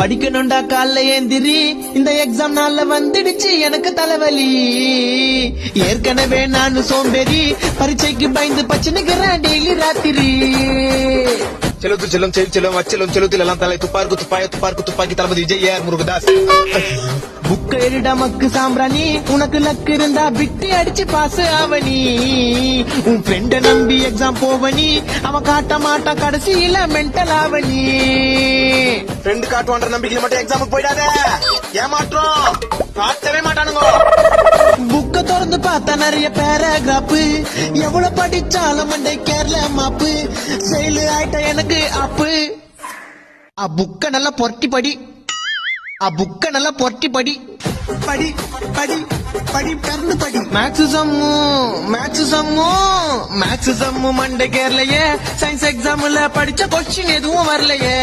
படிக்கணும்டா காலைல ஏந்திரி, இந்த எக்ஸாம் நாள்ல வந்துடுச்சு எனக்கு தலைவலி. ஏற்கனவே நான் சோம்பேறி, பரீட்சைக்கு பயந்து பச்சுனுக்கிறேன் டெய்லி ராத்திரி. செலுத்து செல்லும் செல்லும் அச்சலும் செலுத்தில் எல்லாம் தலை துப்பாருக்கு துப்பாக்கி தளபதி விஜய் ஆர் முருகதாஸ். புக்க எழுடா மக்கு சாம்பிராணி, உனக்கு லக்கு இருந்தா பிட்டி அடிச்சு பாஸ் ஆவணி. உன் ஃப்ரெண்ட நம்பி எக்ஸாம் போவனி, அவன் காட்ட மாட்டான் கடைசியில மென்டல் ஆவணி. ஃப்ரெண்டு காட்டுவான்ற நம்பிக்கையில மட்டும் எக்ஸாமுக்கு போயிடாத, ஏமாற்றம் காட்டவே மாட்டானுங்க. புக்க திறந்து பார்த்தா நிறைய பேராகிராஃப், எவ்வளவு படிச்சாலும் மண்டை கேரள மாப்பு. செயலு ஆயிட்ட எனக்கு அப்பு. புக்க நல்லா பொரட்டி படி, புக்க நல்லா பொரட்டி படி படி படி படி கறந்து படி. மேக்ஸ் சம்மு மண்டை கேரளையே. சயின்ஸ் எக்ஸாம்ல படிச்ச கொஸ்டின் எதுவும் வரலையே.